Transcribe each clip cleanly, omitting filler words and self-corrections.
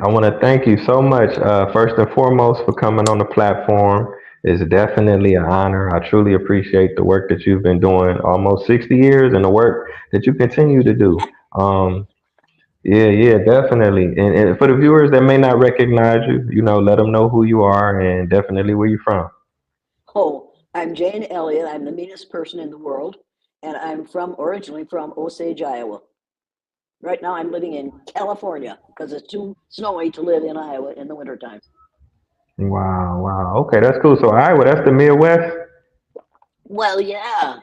I want to thank you so much, first and foremost, for coming on the platform. It's definitely an honor. I truly appreciate the work that you've been doing almost 60 years and the work that you continue to do. Yeah, yeah, definitely. And for the viewers that may not recognize you, let them know who you are and definitely where you're from. Oh, I'm Jane Elliot. I'm the meanest person in the world, and I'm originally from Osage, Iowa. Right now, I'm living in California because it's too snowy to live in Iowa in the wintertime. Wow, wow. Okay, that's cool. So, Iowa, that's the Midwest. Well, yeah,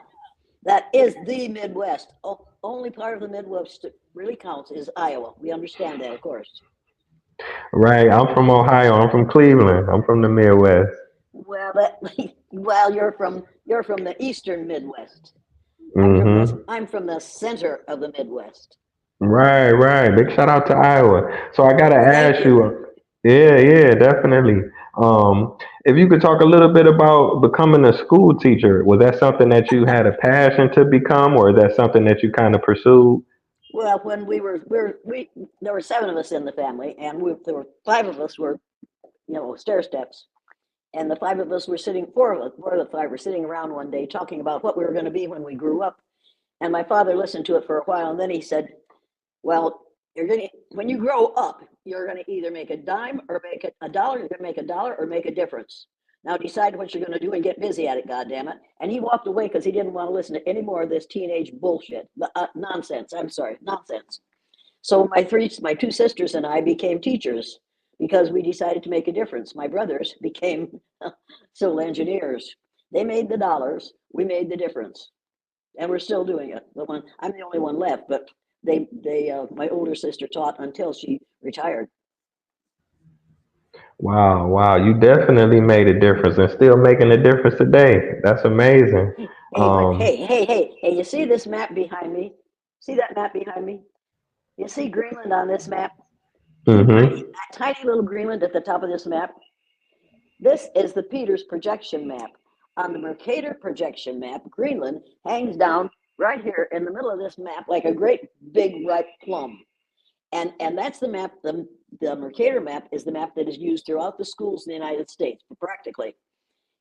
that is the Midwest. Only part of the Midwest that really counts is Iowa. We understand that, of course. Right. I'm from Ohio. I'm from Cleveland. I'm from the Midwest. Well, that well, you're from the eastern Midwest. Mm-hmm. I'm from the center of the Midwest. Right, right. Big shout out to Iowa. So I gotta Thank ask you. you, yeah, yeah, definitely. If you could talk a little bit about becoming a school teacher, was that something that you had a passion to become, or is that something that you kind of pursued? Well, when we there were seven of us in the family, and there were five of us were stair steps, and the five of us were sitting four of the five were sitting around one day talking about what we were going to be when we grew up. And my father listened to it for a while, and then he said, "Well, when you grow up, you're gonna either make a dime or make a dollar. You're gonna make a dollar or make a difference. Now decide what you're gonna do and get busy at it, goddammit." And he walked away because he didn't want to listen to any more of this teenage bullshit, nonsense. I'm sorry, nonsense. So my two sisters and I became teachers because we decided to make a difference. My brothers became civil engineers. They made the dollars. We made the difference, and we're still doing it. I'm the only one left, but my older sister taught until she retired. Wow, wow, you definitely made a difference and still making a difference today. That's amazing. Hey, but Um, hey, you see this map behind me? See that map behind me? You see Greenland on this map? See mm-hmm. that tiny little Greenland at the top of this map? This is the Peters projection map. On the Mercator projection map, Greenland hangs down right here in the middle of this map like a great big ripe plum. And that's the map. The Mercator map is the map that is used throughout the schools in the United States, practically.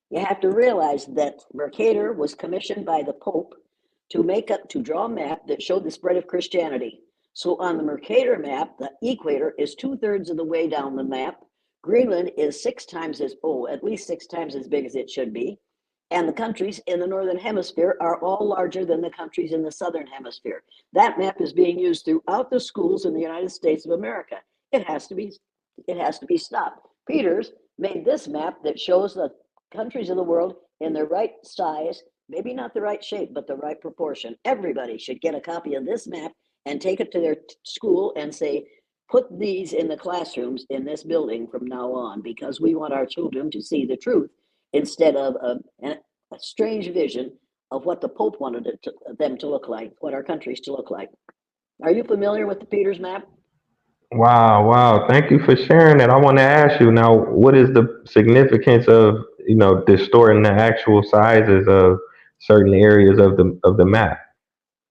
You have to realize that Mercator was commissioned by the Pope to draw a map that showed the spread of Christianity. So on the Mercator map, the equator is 2/3 of the way down the map. Greenland is at least six times as big as it should be. And the countries in the northern hemisphere are all larger than the countries in the southern hemisphere. That map is being used throughout the schools in the United States of America. It has to be it has to be stopped. Peters made this map that shows the countries of the world in the right size, maybe not the right shape, but the right proportion. Everybody should get a copy of this map and take it to their school and say, put these in the classrooms in this building from now on, because we want our children to see the truth instead of a strange vision of what the Pope wanted them to look like, what our countries to look like. Are you familiar with the Peters map? Wow, wow. Thank you for sharing that. I want to ask you now, what is the significance of, distorting the actual sizes of certain areas of the map?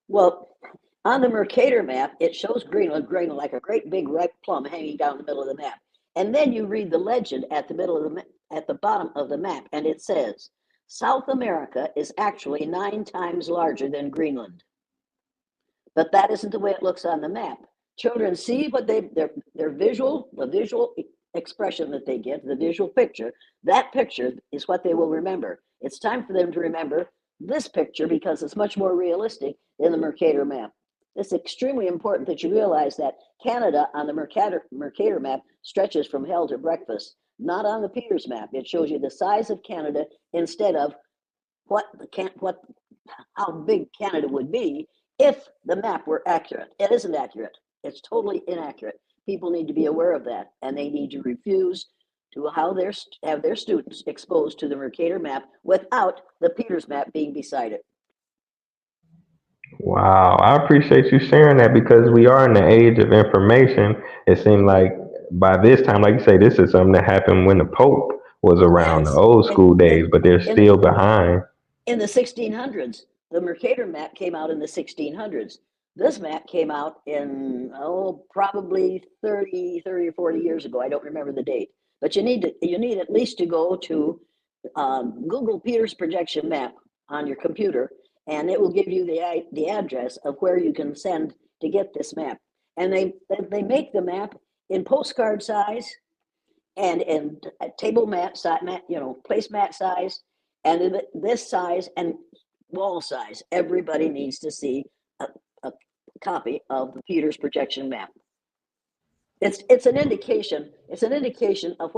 Well, on the Mercator map, it shows Greenland like a great big ripe plum hanging down the middle of the map. And then you read the legend at the bottom of the map, and it says South America is actually 9 times larger than Greenland. But that isn't the way it looks on the map. Children see what their visual expression that they get, the visual picture. That picture is what they will remember. It's time for them to remember this picture because it's much more realistic than the Mercator map. It's extremely important that you realize that Canada on the Mercator map stretches from hell to breakfast, not on the Peters map. It shows you the size of Canada instead of what what how big Canada would be if the map were accurate. It isn't accurate. It's totally inaccurate. People need to be aware of that, and they need to refuse to have their students exposed to the Mercator map without the Peters map being beside it. Wow, I appreciate you sharing that because we are in the age of information. It seemed like by this time, like you say, this is something that happened when the Pope was around, the Yes, old and school days, but they're in still behind. in the 1600s, the Mercator map came out in the 1600s. This map came out in, probably 30 or 40 years ago. I don't remember the date. But you need at least to go to Google Peters projection map on your computer, and it will give you the address of where you can send to get this map. And they make the map in postcard size and in table mat size, placemat size, and in this size and wall size. Everybody needs to see a copy of the Peters projection map. It's an indication. It's an indication of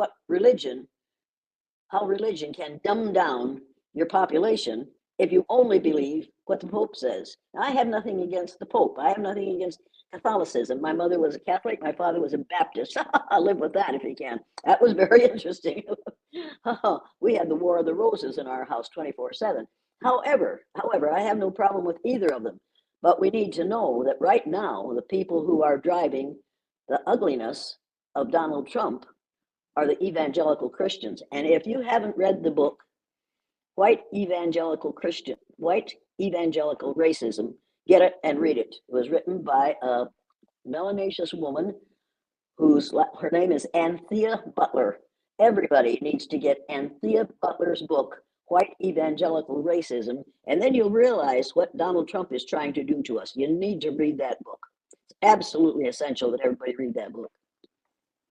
how religion can dumb down your population if you only believe what the Pope says. Now, I have nothing against the Pope. I have nothing against Catholicism. My mother was a Catholic. My father was a Baptist. I'll live with that if you can. That was very interesting. We had the War of the Roses in our house 24/7. However, I have no problem with either of them. But we need to know that right now, the people who are driving the ugliness of Donald Trump are the evangelical Christians. And if you haven't read the book, White Evangelical Racism, get it and read it. It was written by a melanaceous woman her name is Anthea Butler. Everybody needs to get Anthea Butler's book, White Evangelical Racism, and then you'll realize what Donald Trump is trying to do to us. You need to read that book. It's absolutely essential that everybody read that book.